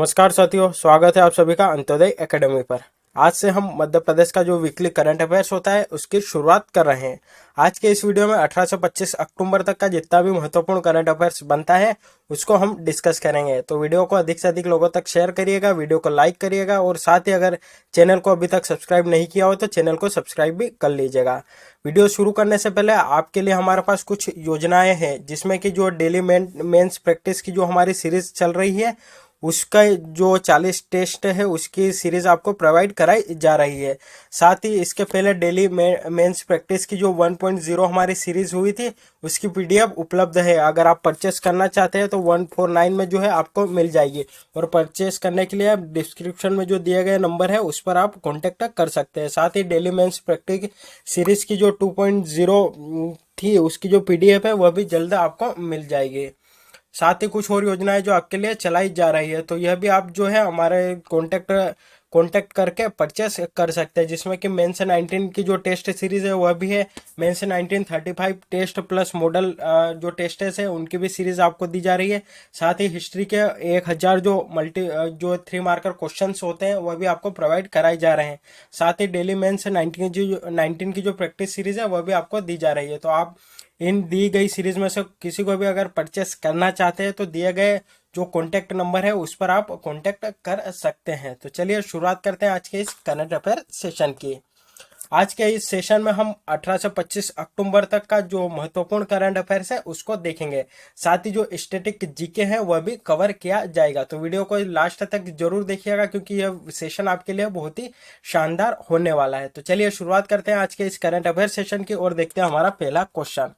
नमस्कार साथियों, स्वागत है आप सभी का अंत्योदय एकेडमी पर। आज से हम मध्य प्रदेश का जो वीकली करंट अफेयर्स होता है उसकी शुरुआत कर रहे हैं। आज के इस वीडियो में 18 से 25 अक्टूबर तक का जितना भी महत्वपूर्ण करंट अफेयर्स बनता है उसको हम डिस्कस करेंगे। तो वीडियो को अधिक से अधिक लोगों तक शेयर करिएगा, वीडियो को लाइक करिएगा और साथ ही अगर चैनल को अभी तक सब्सक्राइब नहीं किया हो तो चैनल को सब्सक्राइब भी कर लीजिएगा। वीडियो शुरू करने से पहले आपके लिए हमारे पास कुछ योजनाएं हैं जिसमें कि जो डेली मेंस प्रैक्टिस की जो हमारी सीरीज चल रही है उसका जो 40 टेस्ट है उसकी सीरीज आपको प्रोवाइड कराई जा रही है। साथ ही इसके पहले डेली मेंस प्रैक्टिस की जो 1.0 हमारी सीरीज हुई थी उसकी पीडीएफ उपलब्ध है। अगर आप परचेस करना चाहते हैं तो 149 में जो है आपको मिल जाएगी और परचेस करने के लिए आप डिस्क्रिप्शन में जो दिए गए नंबर है उस पर आप कॉन्टेक्ट कर सकते हैं। साथ ही डेली मेंस प्रैक्टिस सीरीज की जो 2.0 थी उसकी जो पीडीएफ है वह भी जल्द आपको मिल जाएगी। साथ ही कुछ और योजनाएं जो आपके लिए चलाई जा रही है तो यह भी आप जो है हमारे कांटेक्ट करके परचेस कर सकते हैं, जिसमें कि मेंस 19 की जो टेस्ट सीरीज है वह भी है। मेंस 19 35 टेस्ट प्लस मॉडल जो टेस्ट है उनकी भी सीरीज आपको दी जा रही है। साथ ही हिस्ट्री के 1000 जो 3 मार्कर क्वेश्चन होते हैं वह भी आपको प्रोवाइड कराए जा रहे हैं। साथ ही डेली मेंस 19 की जो प्रैक्टिस सीरीज है वह भी आपको दी जा रही है। तो आप इन दी गई सीरीज में से किसी को भी अगर परचेस करना चाहते हैं तो दिए गए जो कॉन्टैक्ट नंबर है उस पर आप कॉन्टैक्ट कर सकते हैं। तो चलिए शुरुआत करते हैं आज के इस करंट अफेयर सेशन की। आज के इस सेशन में हम 18 से 25 अक्टूबर तक का जो महत्वपूर्ण करंट अफेयर्स है उसको देखेंगे। साथ ही जो स्टैटिक जीके है वह भी कवर किया जाएगा। तो वीडियो को लास्ट तक जरूर देखिएगा क्योंकि यह सेशन आपके लिए बहुत ही शानदार होने वाला है। तो चलिए शुरुआत करते हैं आज के इस करंट अफेयर सेशन की और देखते हैं हमारा पहला क्वेश्चन।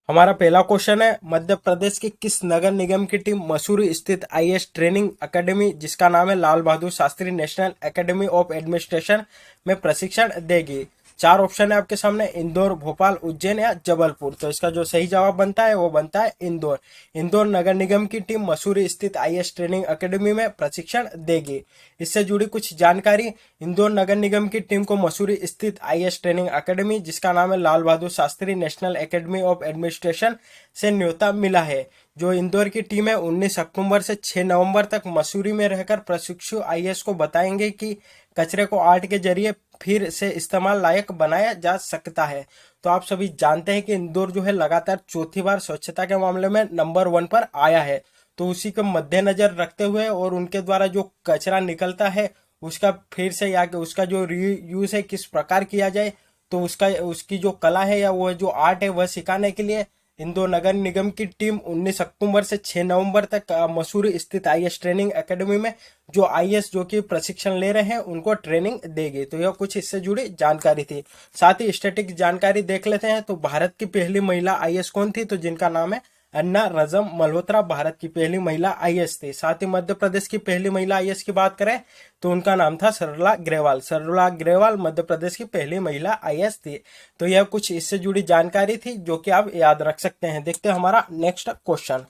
हमारा पहला क्वेश्चन है, मध्य प्रदेश की किस नगर निगम की टीम मसूरी स्थित आईएएस ट्रेनिंग एकेडमी जिसका नाम है Lal Bahadur Shastri national academy of administration में प्रशिक्षण देगी? 4 ऑप्शन है आपके सामने, इंदौर, भोपाल, उज्जैन या जबलपुर। तो इसका जो सही जवाब बनता है वो बनता है इंदौर। इंदौर नगर निगम की टीम मसूरी स्थित आईएएस ट्रेनिंग एकेडमी में प्रशिक्षण देगी। इससे जुड़ी कुछ जानकारी, इंदौर नगर निगम की टीम को मसूरी स्थित आईएएस ट्रेनिंग एकेडमी जिसका नाम है Lal Bahadur Shastri national academy of administration से न्योता मिला है। जो इंदौर की टीम है 19 अक्टूबर से 6 नवंबर तक मसूरी में रहकर प्रशिक्षु आईएएस को बताएंगे कि कचरे को आर्ट के जरिए फिर से इस्तेमाल लायक बनाया जा सकता है। तो आप सभी जानते हैं कि इंदौर जो है लगातार चौथी बार स्वच्छता के मामले में नंबर 1 पर आया है। तो उसी को मद्देनजर रखते हुए और उनके द्वारा जो कचरा निकलता है उसका फिर से या उसका जो रीयूज है किस प्रकार किया जाए तो उसकी जो कला है या वो जो आर्ट है वह सिखाने के लिए इंदौर नगर निगम की टीम 19 अक्टूबर से 6 नवंबर तक मसूरी स्थित आईएएस ट्रेनिंग एकेडमी में जो आईएएस जो कि प्रशिक्षण ले रहे हैं उनको ट्रेनिंग देगी। तो यह कुछ इससे जुड़ी जानकारी थी। साथ ही स्टैटिक जानकारी देख लेते हैं। तो भारत की पहली महिला आईएएस कौन थी? तो जिनका नाम है अन्ना रजम मल्होत्रा भारत की पहली महिला आईएएस थी। साथ ही मध्य प्रदेश की पहली महिला आईएएस की बात करें तो उनका नाम था सरला ग्रेवाल। सरला ग्रेवाल मध्य प्रदेश की पहली महिला आईएएस थी। तो यह कुछ इससे जुड़ी जानकारी थी जो कि आप याद रख सकते हैं। देखते हैं हमारा नेक्स्ट क्वेश्चन।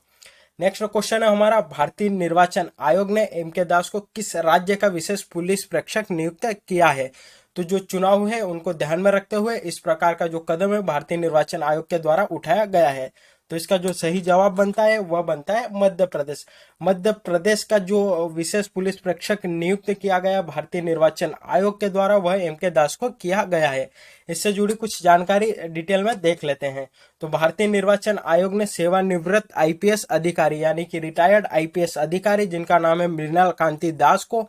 नेक्स्ट क्वेश्चन है हमारा, भारतीय निर्वाचन आयोग ने एमके दास को किस राज्य का विशेष पुलिस प्रेक्षक नियुक्त किया है? तो जो चुनाव है उनको ध्यान में रखते हुए इस प्रकार का जो कदम है भारतीय निर्वाचन आयोग के द्वारा उठाया गया है। तो इसका जो सही जवाब बनता है वह बनता है मध्य प्रदेश। मध्य प्रदेश का जो विशेष पुलिस प्रेक्षक नियुक्त किया गया भारतीय निर्वाचन आयोग के द्वारा वह एमके दास को किया गया है। इससे जुड़ी कुछ जानकारी डिटेल में देख लेते हैं। तो भारतीय निर्वाचन आयोग ने सेवानिवृत्त आईपीएस अधिकारी यानी कि रिटायर्ड आईपीएस अधिकारी जिनका नाम है मृणाल कांति दास को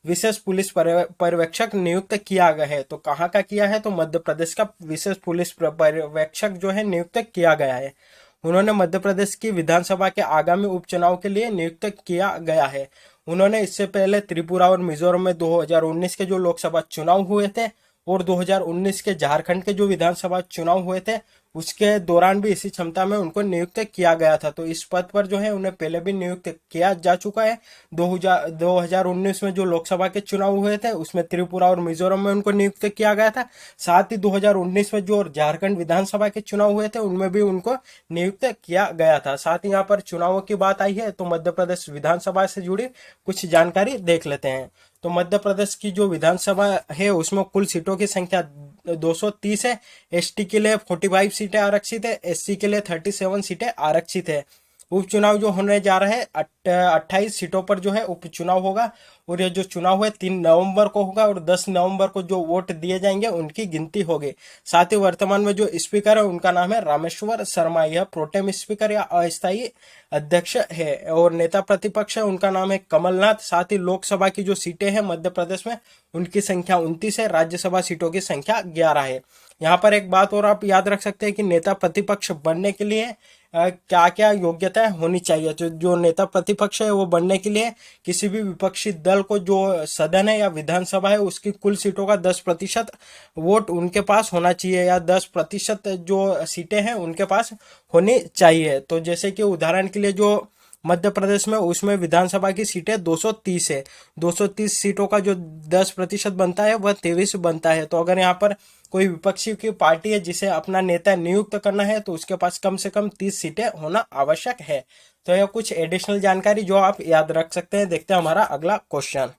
विशेष पुलिस पर्यवेक्षक नियुक्त किया गया है। तो कहाँ का किया है? तो मध्य प्रदेश का विशेष पुलिस पर्यवेक्षक जो है नियुक्त किया गया है। उन्होंने मध्य प्रदेश की विधानसभा के आगामी उपचुनाव के लिए नियुक्त किया गया है। उन्होंने इससे पहले त्रिपुरा और मिजोरम में 2019 के जो लोकसभा चुनाव हुए थे और 2019 के झारखंड के जो विधानसभा चुनाव हुए थे उसके दौरान भी इसी क्षमता में उनको नियुक्त किया गया था। तो इस पद पर जो है उन्हें पहले भी नियुक्त किया जा चुका है। 2019 में जो लोकसभा के चुनाव हुए थे उसमें त्रिपुरा और मिजोरम में उनको नियुक्त किया गया था। साथ ही 2019 में जो झारखंड विधानसभा के चुनाव हुए थे उनमें भी उनको नियुक्त किया गया था। साथ ही यहाँ पर चुनावों की बात आई है तो मध्य प्रदेश विधानसभा से जुड़ी कुछ जानकारी देख लेते हैं। तो मध्य प्रदेश की जो विधानसभा है उसमें कुल सीटों की संख्या 230 है। एसटी के लिए 45 सीटें आरक्षित है, एससी के लिए 37 सीटें आरक्षित है। उपचुनाव जो होने जा रहे हैं 28 सीटों पर जो है उपचुनाव होगा, और ये जो चुनाव है 3 नवंबर को होगा, और 10 नवंबर को जो वोट दिए जाएंगे उनकी गिनती होगी। साथ ही वर्तमान में जो स्पीकर है उनका नाम है रामेश्वर शर्मा, यह प्रोटेम स्पीकर या अस्थायी अध्यक्ष है। और नेता प्रतिपक्ष है उनका नाम है कमलनाथ। साथ ही लोकसभा की जो सीटें हैं मध्य प्रदेश में उनकी संख्या 29 है, राज्यसभा सीटों की संख्या 11 है। यहाँ पर एक बात और आप याद रख सकते हैं कि नेता प्रतिपक्ष बनने के लिए क्या क्या योग्यताएं होनी चाहिए। तो जो नेता प्रतिपक्ष है वो बनने के लिए किसी भी विपक्षी दल को जो सदन है या विधानसभा है उसकी कुल सीटों का 10% वोट उनके पास होना चाहिए, या 10% जो सीटें हैं उनके पास होनी चाहिए। तो जैसे कि उदाहरण के लिए जो मध्य प्रदेश में उसमें विधानसभा की सीटें 230 है, 230 सीटों का जो 10% बनता है वह 23 बनता है। तो अगर यहाँ पर कोई विपक्षी की पार्टी है जिसे अपना नेता नियुक्त करना है तो उसके पास कम से कम 30 सीटें होना आवश्यक है। तो यह कुछ एडिशनल जानकारी जो आप याद रख सकते हैं। देखते हैं हमारा अगला क्वेश्चन।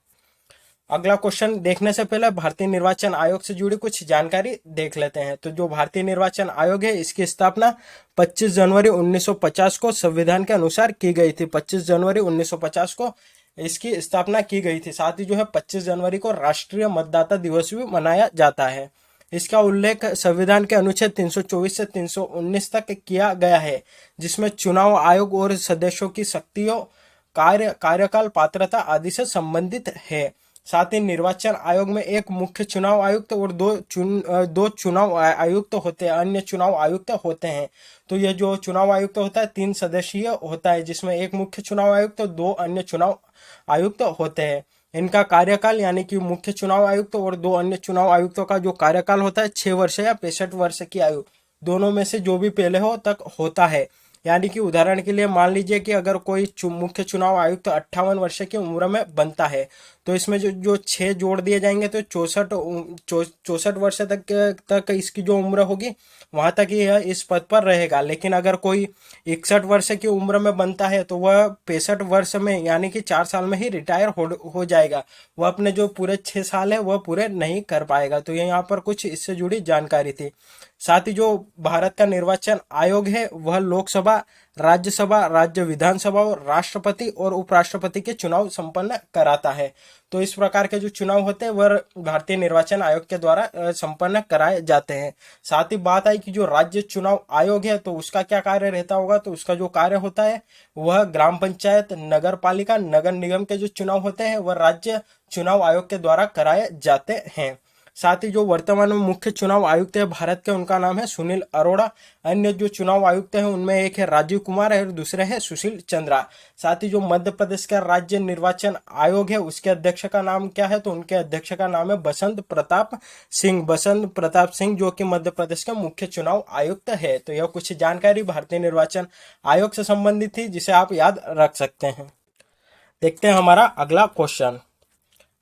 अगला क्वेश्चन देखने से पहले भारतीय निर्वाचन आयोग से जुड़ी कुछ जानकारी देख लेते हैं। तो जो भारतीय निर्वाचन आयोग है इसकी स्थापना 25 जनवरी 1950 को संविधान के अनुसार की गई थी। 25 जनवरी 1950 को इसकी स्थापना की गई थी। साथ ही जो है 25 जनवरी को राष्ट्रीय मतदाता दिवस भी मनाया जाता है। इसका उल्लेख संविधान के अनुच्छेद 324 से 319 तक किया गया है, जिसमें चुनाव आयोग और सदस्यों की शक्तियों, कार्यकाल, पात्रता आदि से संबंधित है। साथ ही निर्वाचन आयोग में एक मुख्य चुनाव आयुक्त और दो चुनाव आयुक्त होते हैं, अन्य चुनाव आयुक्त होते हैं। तो यह जो चुनाव आयुक्त होता है 3 सदस्यीय होता है, जिसमें एक मुख्य चुनाव आयुक्त और 2 अन्य चुनाव आयुक्त होते हैं। इनका कार्यकाल यानी कि मुख्य चुनाव आयुक्त और 2 अन्य चुनाव आयुक्तों का जो कार्यकाल होता है 6 वर्ष या 65 वर्ष की आयु, दोनों में से जो भी पहले हो तक होता है। यानी कि उदाहरण के लिए मान लीजिए कि अगर कोई मुख्य चुनाव आयुक्त 58 वर्ष की उम्र में बनता है तो इसमें जो 6 जोड़ दिए जाएंगे तो 64 वर्ष तक इसकी जो उम्र होगी वहां तक ही यह इस पद पर रहेगा। लेकिन अगर कोई 61 वर्ष की उम्र में बनता है तो वह 65 वर्ष में यानी कि 4 साल में ही रिटायर हो जाएगा। वह अपने जो पूरे 6 साल है वह पूरे नहीं कर पाएगा। तो ये यहाँ पर कुछ इससे जुड़ी जानकारी थी। साथ ही जो भारत का निर्वाचन आयोग है वह लोकसभा, राज्यसभा, राज्य विधानसभा और राष्ट्रपति और उपराष्ट्रपति के चुनाव संपन्न कराता है। तो इस प्रकार के जो चुनाव होते हैं वह भारतीय निर्वाचन आयोग के द्वारा संपन्न कराए जाते हैं। साथ ही बात आई कि जो राज्य चुनाव आयोग है तो उसका क्या कार्य रहता होगा। तो उसका जो कार्य होता है वह ग्राम पंचायत, नगर पालिका, नगर निगम के जो चुनाव होते हैं वह राज्य चुनाव आयोग के द्वारा कराए जाते हैं। साथ ही जो वर्तमान में मुख्य चुनाव आयुक्त है भारत के उनका नाम है सुनील अरोड़ा। अन्य जो चुनाव आयुक्त है उनमें एक है राजीव कुमार है और दूसरे है सुशील चंद्रा। साथ ही जो मध्य प्रदेश का राज्य निर्वाचन आयोग है उसके अध्यक्ष का नाम क्या है। तो उनके अध्यक्ष का नाम है बसंत प्रताप सिंह। बसंत प्रताप सिंह जो कि मध्य प्रदेश के मुख्य चुनाव आयुक्त है। तो यह कुछ जानकारी भारतीय निर्वाचन आयोग से संबंधित थी जिसे आप याद रख सकते हैं। देखते हैं हमारा अगला क्वेश्चन।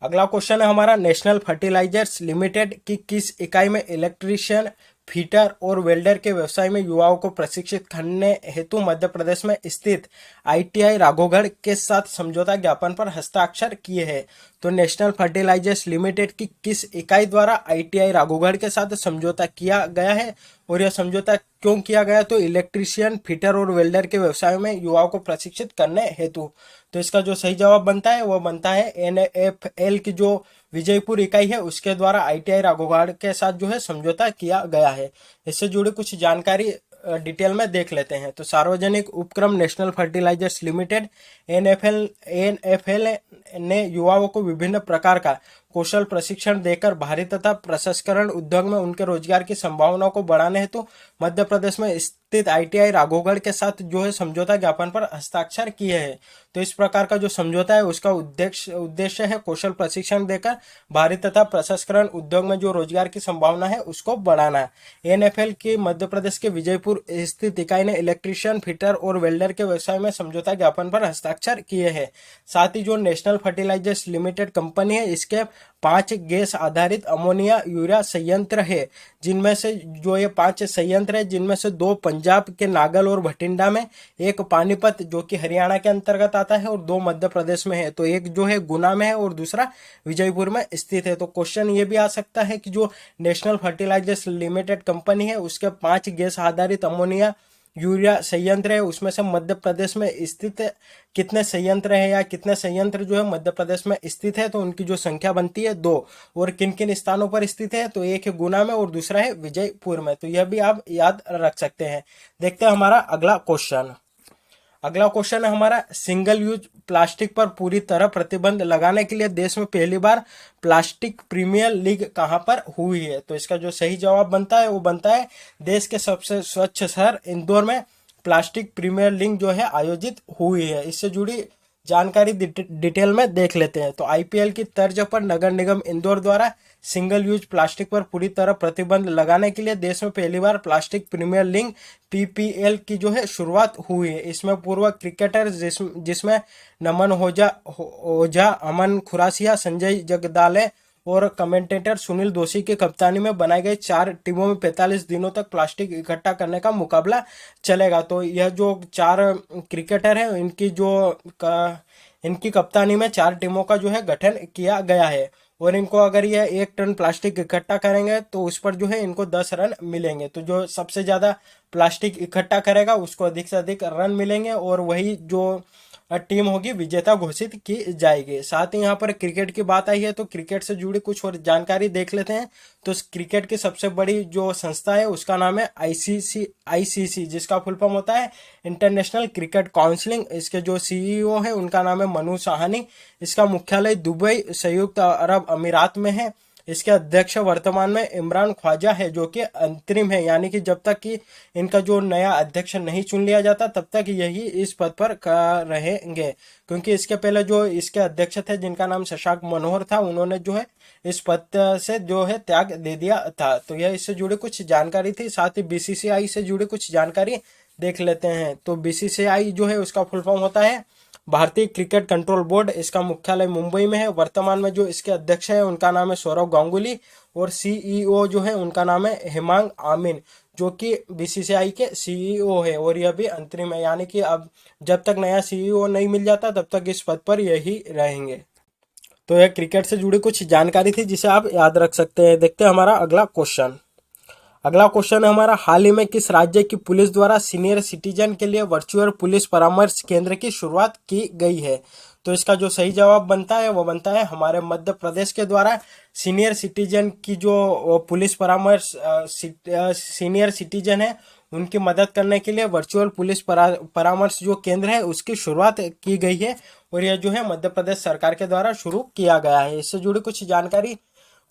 अगला क्वेश्चन है हमारा, नेशनल फर्टिलाइजर्स लिमिटेड की किस इकाई में इलेक्ट्रीशियन, फीटर और वेल्डर के व्यवसाय में युवाओं को प्रशिक्षित करने हेतु मध्य प्रदेश में स्थित आईटीआई राघोगढ़ के साथ समझौता ज्ञापन पर हस्ताक्षर किए हैं। तो नेशनल फर्टिलाइजर्स लिमिटेड की किस इकाई द्वारा आईटीआई राघोगढ़ के साथ समझौता किया गया है और यह समझौता क्यों किया गया। तो इलेक्ट्रीशियन, फिटर और वेल्डर के व्यवसाय में युवाओं को प्रशिक्षित करने हेतु। तो इसका जो सही जवाब बनता है वह बनता है एनएफएल की जो विजयपुर इकाई है उसके द्वारा आईटीआई राघोगढ़ के साथ जो है समझौता किया गया है। इससे जुड़ी कुछ जानकारी डिटेल में देख लेते हैं। तो सार्वजनिक उपक्रम नेशनल फर्टिलाइजर्स लिमिटेड एनएफएल ने युवाओं को विभिन्न प्रकार का कौशल प्रशिक्षण देकर भारी तथा प्रसंस्करण उद्योग में उनके रोजगार की संभावनाओं को बढ़ाने हेतु मध्य प्रदेश में स्थित आईटीआई राघोगढ़ के साथ जो है समझौता ज्ञापन पर हस्ताक्षर किए हैं। तो इस प्रकार का जो समझौता है उसका उद्देश्य है कौशल प्रशिक्षण देकर भारी तथा प्रसंस्करण उद्योग में जो रोजगार की संभावना है उसको बढ़ाना। एनएफएल की मध्य प्रदेश के विजयपुर स्थित इकाई ने इलेक्ट्रीशियन, फिटर और वेल्डर के व्यवसाय में समझौता ज्ञापन पर हस्ताक्षर किए हैं। साथ ही जो नेशनल फर्टिलाइजर्स लिमिटेड कंपनी है इसके 5 गैस आधारित अमोनिया यूरिया संयंत्र है, जिनमें से जो ये 5 संयंत्र है जिनमें से 2 पंजाब के नागल और भटिंडा में, एक पानीपत जो कि हरियाणा के अंतर्गत आता है और 2 मध्य प्रदेश में है। तो एक जो है गुना में है और दूसरा विजयपुर में स्थित है। तो क्वेश्चन ये भी आ सकता है कि जो नेशनल फर्टिलाइजर्स लिमिटेड कंपनी है उसके 5 गैस आधारित अमोनिया यूरिया संयंत्र है उसमें से मध्य प्रदेश में स्थित कितने संयंत्र है, या कितने संयंत्र जो है मध्य प्रदेश में स्थित है, तो उनकी जो संख्या बनती है 2। और किन किन स्थानों पर स्थित है, तो एक है गुना में और दूसरा है विजयपुर में। तो यह भी आप याद रख सकते हैं। देखते हैं हमारा अगला क्वेश्चन। अगला क्वेश्चन है हमारा, सिंगल यूज प्लास्टिक पर पूरी तरह प्रतिबंध लगाने के लिए देश में पहली बार प्लास्टिक प्रीमियर लीग कहां पर हुई है। तो इसका जो सही जवाब बनता है वो बनता है देश के सबसे स्वच्छ शहर इंदौर में प्लास्टिक प्रीमियर लीग जो है आयोजित हुई है। इससे जुड़ी जानकारी डिटेल में देख लेते हैं। तो आईपीएल की तर्ज पर नगर निगम इंदौर द्वारा सिंगल यूज प्लास्टिक पर पूरी तरह प्रतिबंध लगाने के लिए देश में पहली बार प्लास्टिक प्रीमियर लीग पीपीएल की जो है शुरुआत हुई है। इसमें पूर्व क्रिकेटर जिसमें नमन ओझा, अमन खुरासिया, संजय जगदाले और कमेंटेटर सुनील दोषी की कप्तानी में बनाई गई 4 टीमों में 45 दिनों तक प्लास्टिक इकट्ठा करने का मुकाबला चलेगा। तो यह जो 4 क्रिकेटर हैं इनकी कप्तानी में 4 टीमों का जो है गठन किया गया है। और इनको अगर यह 1 टन प्लास्टिक इकट्ठा करेंगे तो उस पर जो है इनको 10 रन मिलेंगे। तो जो सबसे ज्यादा प्लास्टिक इकट्ठा करेगा उसको अधिक से अधिक रन मिलेंगे और वही जो टीम होगी विजेता घोषित की जाएगी। साथ ही यहाँ पर क्रिकेट की बात आई है तो क्रिकेट से जुड़ी कुछ और जानकारी देख लेते हैं। तो क्रिकेट की सबसे बड़ी जो संस्था है उसका नाम है आईसीसी, जिसका फुल फॉर्म होता है इंटरनेशनल क्रिकेट काउंसिलिंग। इसके जो सीईओ है उनका नाम है मनु साहनी। इसका मुख्यालय दुबई संयुक्त अरब अमीरात में है। इसके अध्यक्ष वर्तमान में इमरान ख्वाजा है जो कि अंतरिम है, यानी कि जब तक कि इनका जो नया अध्यक्ष नहीं चुन लिया जाता तब तक यही इस पद पर रहेंगे। क्योंकि इसके पहले जो इसके अध्यक्ष थे जिनका नाम शशांक मनोहर था, उन्होंने जो है इस पद से जो है त्याग दे दिया था। तो यह इससे जुड़ी कुछ जानकारी थी। साथ ही बीसीसीआई से जुड़ी कुछ जानकारी देख लेते हैं। तो बीसीसीआई जो है उसका फुल फॉर्म होता है भारतीय क्रिकेट कंट्रोल बोर्ड। इसका मुख्यालय मुंबई में है। वर्तमान में जो इसके अध्यक्ष है उनका नाम है सौरव गांगुली और सीईओ जो है उनका नाम है हेमांग आमिन, जो कि बीसीसीआई के सीईओ है और यह भी अंतरिम है, यानी कि अब जब तक नया सीईओ नहीं मिल जाता तब तक इस पद पर यही रहेंगे। तो यह क्रिकेट से जुड़ी कुछ जानकारी थी जिसे आप याद रख सकते हैं। देखते हैं हमारा अगला क्वेश्चन। अगला क्वेश्चन है हमारा, हाल ही में किस राज्य की पुलिस द्वारा सीनियर सिटीजन के लिए वर्चुअल पुलिस परामर्श केंद्र की शुरुआत की गई है। तो इसका जो सही जवाब बनता है वो बनता है हमारे मध्य प्रदेश के द्वारा सीनियर सिटीजन की जो पुलिस परामर्श सीनियर सिटीजन है उनकी मदद करने के लिए वर्चुअल पुलिस परामर्श जो केंद्र है उसकी शुरुआत की गई है। और यह जो है मध्य प्रदेश सरकार के द्वारा शुरू किया गया है। इससे जुड़ी कुछ जानकारी,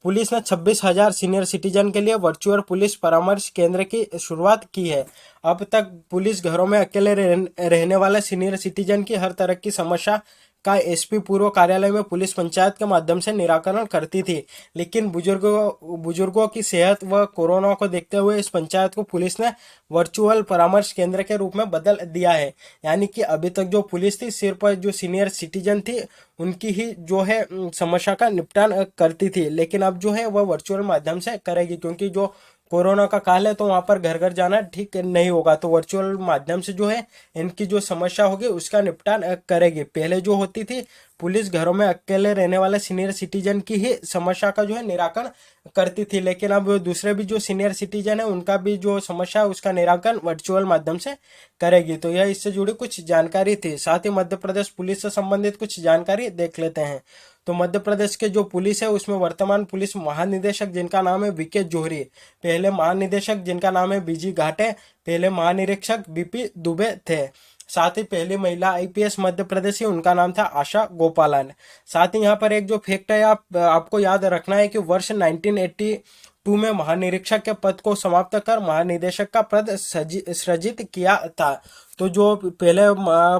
पुलिस ने 26,000 सीनियर सिटीजन के लिए वर्चुअल पुलिस परामर्श केंद्र की शुरुआत की है। अब तक पुलिस घरों में अकेले रहने वाले सीनियर सिटीजन की हर तरह की समस्या का एसपी पूर्व कार्यालय में पुलिस पंचायत के माध्यम से निराकरण करती थी, लेकिन बुजुर्गों की सेहत व कोरोना को देखते हुए इस पंचायत को पुलिस ने वर्चुअल परामर्श केंद्र के रूप में बदल दिया है। यानी कि अभी तक जो पुलिस थी सिर्फ जो सीनियर सिटीजन थी उनकी ही जो है समस्या का निपटान करती थी, लेकिन अब जो है वह वर्चुअल माध्यम से करेगी, क्योंकि जो कोरोना का काल है तो वहां पर घर घर जाना ठीक नहीं होगा। तो वर्चुअल माध्यम से जो है इनकी जो समस्या होगी उसका निपटान करेगी। पहले जो होती थी पुलिस घरों में अकेले रहने वाले सीनियर सिटीजन की ही समस्या का जो है निराकरण करती थी, लेकिन अब दूसरे भी जो सीनियर सिटीजन है उनका भी जो समस्या है उसका निराकरण वर्चुअल माध्यम से करेगी। तो यह इससे जुड़ी कुछ जानकारी थी। साथ ही मध्य प्रदेश पुलिस से संबंधित कुछ जानकारी देख लेते हैं। तो मध्य प्रदेश के जो पुलिस है उसमें वर्तमान पुलिस महानिदेशक जिनका नाम है वीके जोहरी, पहले महानिदेशक जिनका नाम है बीजी घाटे, पहले महानिरीक्षक बीपी दुबे थे। साथ ही पहली महिला आईपीएस मध्य प्रदेश की उनका नाम था आशा गोपालन। साथ ही यहाँ पर एक जो फैक्ट है आपको याद रखना है कि वर्ष 1982 में महानिरीक्षक के पद को समाप्त कर महानिदेशक का पद सृजित किया था। तो जो पहले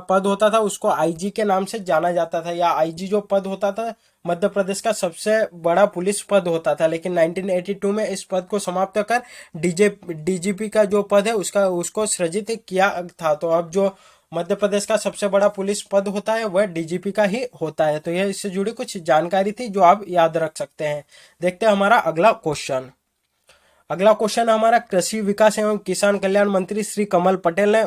पद होता था उसको आईजी के नाम से जाना जाता था, या आईजी जो पद होता था मध्य प्रदेश का सबसे बड़ा पुलिस पद होता था, लेकिन 1982 में इस पद को समाप्त कर डीजीपी का जो पद है उसको सृजित किया था। तो अब जो मध्य प्रदेश का सबसे बड़ा पुलिस पद होता है वह डीजीपी का ही होता है। तो यह इससे जुड़ी कुछ जानकारी थी जो आप याद रख सकते हैं। देखते हैं हमारा अगला क्वेश्चन। अगला क्वेश्चन है हमारा, कृषि विकास एवं किसान कल्याण मंत्री श्री कमल पटेल ने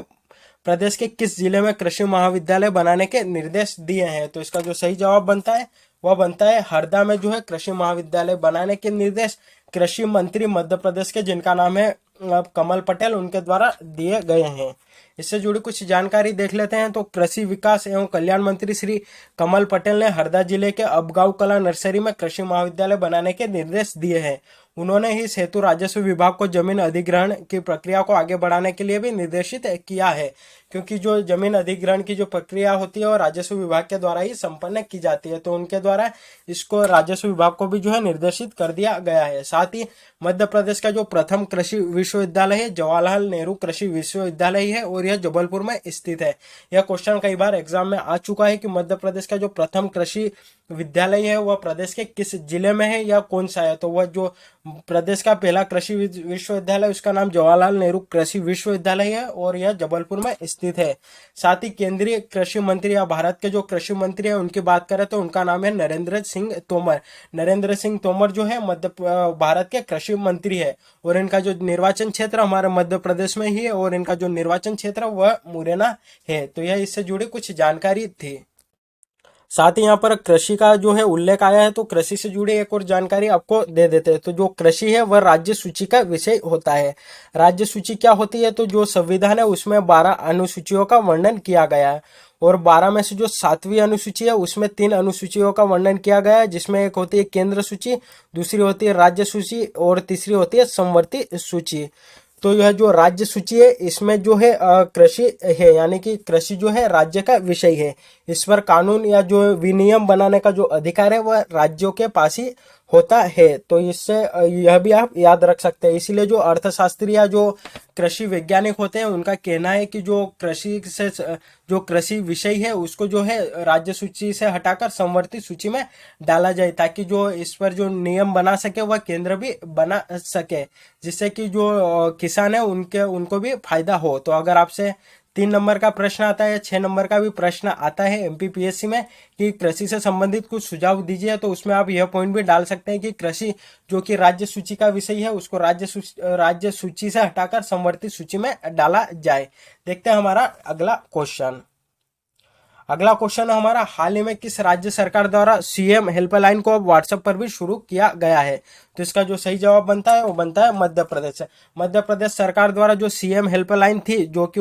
प्रदेश के किस जिले में कृषि महाविद्यालय बनाने के निर्देश दिए हैं। तो इसका जो सही जवाब बनता है वह बनता है हरदा में जो है कृषि महाविद्यालय बनाने के निर्देश कृषि मंत्री मध्य प्रदेश के जिनका नाम है कमल पटेल उनके द्वारा दिए गए हैं। इससे जुड़ी कुछ जानकारी देख लेते हैं। तो कृषि विकास एवं कल्याण मंत्री श्री कमल पटेल ने हरदा जिले के अबगांव कला नर्सरी में कृषि महाविद्यालय बनाने के निर्देश दिए हैं। उन्होंने इस हेतु राजस्व विभाग को जमीन अधिग्रहण की प्रक्रिया को आगे बढ़ाने के लिए भी निर्देशित किया है, क्योंकि जो जमीन अधिग्रहण की जो प्रक्रिया होती है वो राजस्व विभाग के द्वारा ही संपन्न की जाती है, तो उनके द्वारा इसको राजस्व विभाग को भी जो है निर्देशित कर दिया गया है। साथ ही मध्य प्रदेश का जो प्रथम कृषि विश्वविद्यालय है जवाहरलाल नेहरू कृषि विश्वविद्यालय है और यह जबलपुर में स्थित है। यह क्वेश्चन कई बार एग्जाम में आ चुका है कि मध्य प्रदेश का जो प्रथम कृषि विद्यालय है वह प्रदेश के किस जिले में है या कौन सा है। तो वह जो प्रदेश का पहला कृषि विश्वविद्यालय उसका नाम जवाहरलाल नेहरू कृषि विश्वविद्यालय है और यह जबलपुर में स्थित है। साथ ही केंद्रीय कृषि मंत्री या भारत के जो कृषि मंत्री है उनकी बात करें तो उनका नाम है नरेंद्र सिंह तोमर। नरेंद्र सिंह तोमर जो है भारत के कृषि मंत्री है और इनका जो निर्वाचन क्षेत्र हमारे मध्य प्रदेश में ही है और इनका जो निर्वाचन क्षेत्र वह मुरैना है। तो यह इससे जुड़ी कुछ जानकारी थी। साथ ही यहाँ पर कृषि का जो है उल्लेख आया है, तो कृषि से जुड़ी एक और जानकारी आपको दे देते हैं। तो जो कृषि है वह राज्य सूची का विषय होता है। राज्य सूची क्या होती है, तो जो संविधान है उसमें 12 अनुसूचियों का वर्णन किया गया है और 12 में से जो 7वीं अनुसूची है उसमें 3 अनुसूचियों का वर्णन किया गया है, जिसमें एक होती है केंद्र सूची, दूसरी होती है राज्य सूची और तीसरी होती है समवर्ती सूची। तो यह जो राज्य सूची है इसमें जो है कृषि है, यानी कि कृषि जो है राज्य का विषय है। इस पर कानून या जो विनियम बनाने का जो अधिकार है वह राज्यों के पास ही होता है। तो इससे यह भी आप याद रख सकते हैं। इसीलिए जो अर्थशास्त्री या जो कृषि वैज्ञानिक होते हैं उनका कहना है कि जो कृषि से जो कृषि विषय है उसको जो है राज्य सूची से हटाकर समवर्ती सूची में डाला जाए, ताकि जो इस पर जो नियम बना सके वह केंद्र भी बना सके, जिससे कि जो किसान है उनको भी फायदा हो। तो अगर आपसे 3 नंबर का प्रश्न आता है, 6 नंबर का भी प्रश्न आता है एमपीपीएससी में कि कृषि से संबंधित कुछ सुझाव दीजिए, तो उसमें आप यह पॉइंट भी डाल सकते हैं कि कृषि जो कि राज्य सूची का विषय है उसको राज्य सूची से हटाकर समवर्ती सूची में डाला जाए। देखते हैं हमारा अगला क्वेश्चन। अगला क्वेश्चन हमारा, हाल ही में किस राज्य सरकार द्वारा सीएम हेल्पलाइन को व्हाट्सएप पर भी शुरू किया गया है। तो इसका जो सही जवाब बनता है वो बनता है मध्य प्रदेश से। मध्य प्रदेश सरकार द्वारा जो सीएम हेल्पलाइन थी जो कि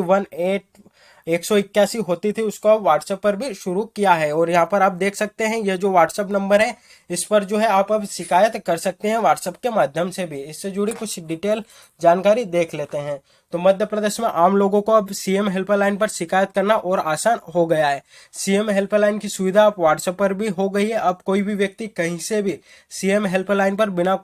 181 होती थी उसको व्हाट्सएप पर भी शुरू किया है। और यहाँ पर आप देख सकते हैं ये जो व्हाट्सएप नंबर है इस पर जो है आप अब शिकायत कर सकते हैं व्हाट्सएप के माध्यम से भी। इससे जुड़ी कुछ डिटेल जानकारी देख लेते हैं। तो मध्य प्रदेश में आम लोगों को अब सीएम हेल्पलाइन पर शिकायत करना और आसान हो गया है। सीएम हेल्पलाइन की सुविधा अब व्हाट्सएप पर भी हो गई है। अब कोई भी व्यक्ति कहीं से भी सीएम हेल्पलाइन पर बिना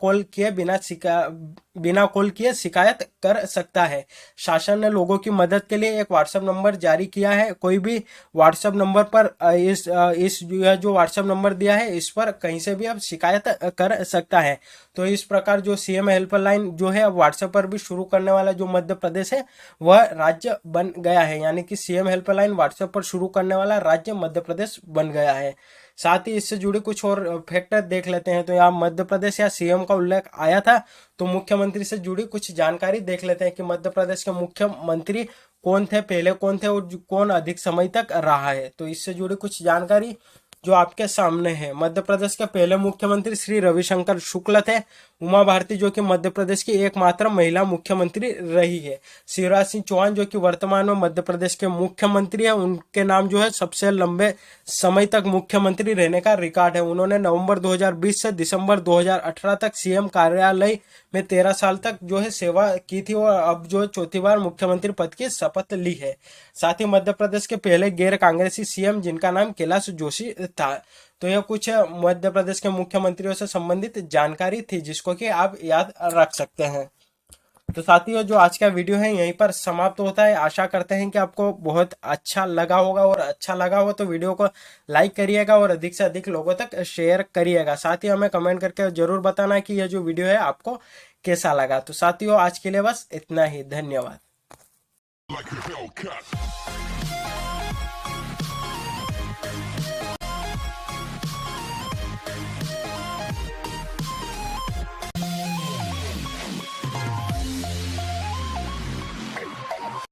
कॉल किए शिकायत कर सकता है। शासन ने लोगों की मदद के लिए एक व्हाट्सएप नंबर जारी किया है। कोई भी व्हाट्सएप नंबर पर इस जो व्हाट्सएप नंबर दिया है इस पर कहीं से भी अब शिकायत कर सकता है। तो इस प्रकार जो सीएम हेल्पलाइन जो है व्हाट्सएप पर भी शुरू करने वाला जो मध्य प्रदेश है वह राज्य बन गया है, यानी कि सीएम हेल्पलाइन व्हाट्सएप पर शुरू करने वाला राज्य मध्य प्रदेश बन गया है। साथ ही इससे जुड़े कुछ और फैक्टर देख लेते हैं। तो यहाँ मध्य प्रदेश या सीएम का उल्लेख आया था, तो मुख्यमंत्री से जुड़ी कुछ जानकारी देख लेते हैं कि मध्य प्रदेश के मुख्यमंत्री कौन थे, पहले कौन थे और कौन अधिक समय तक रहा है। तो इससे जुड़ी कुछ जानकारी जो आपके सामने है। मध्य प्रदेश के पहले मुख्यमंत्री श्री रविशंकर शुक्ल थे। उमा भारती जो कि मध्य प्रदेश की एकमात्र महिला मुख्यमंत्री रही है। शिवराज सिंह चौहान जो कि वर्तमान में मध्य प्रदेश के मुख्यमंत्री है, उनके नाम जो है सबसे लंबे समय तक मुख्यमंत्री रहने का रिकॉर्ड है। उन्होंने नवंबर 2020 से दिसंबर 2018 तक सीएम कार्यालय में 13 साल तक जो है सेवा की थी और अब जो चौथी बार मुख्यमंत्री पद की शपथ ली है। साथ ही मध्य प्रदेश के पहले गैर कांग्रेसी सीएम जिनका नाम कैलाश जोशी था। तो यह कुछ मध्य प्रदेश के मुख्यमंत्रियों से संबंधित जानकारी थी जिसको कि आप याद रख सकते हैं। तो साथियों जो आज का वीडियो है यहीं पर समाप्त होता है। आशा करते हैं कि आपको बहुत अच्छा लगा होगा और अच्छा लगा हो तो वीडियो को लाइक करिएगा और अधिक से अधिक लोगों तक शेयर करिएगा। साथ ही हमें कमेंट करके जरूर बताना कि यह जो वीडियो है आपको कैसा लगा। तो साथियों आज के लिए बस इतना ही, धन्यवाद।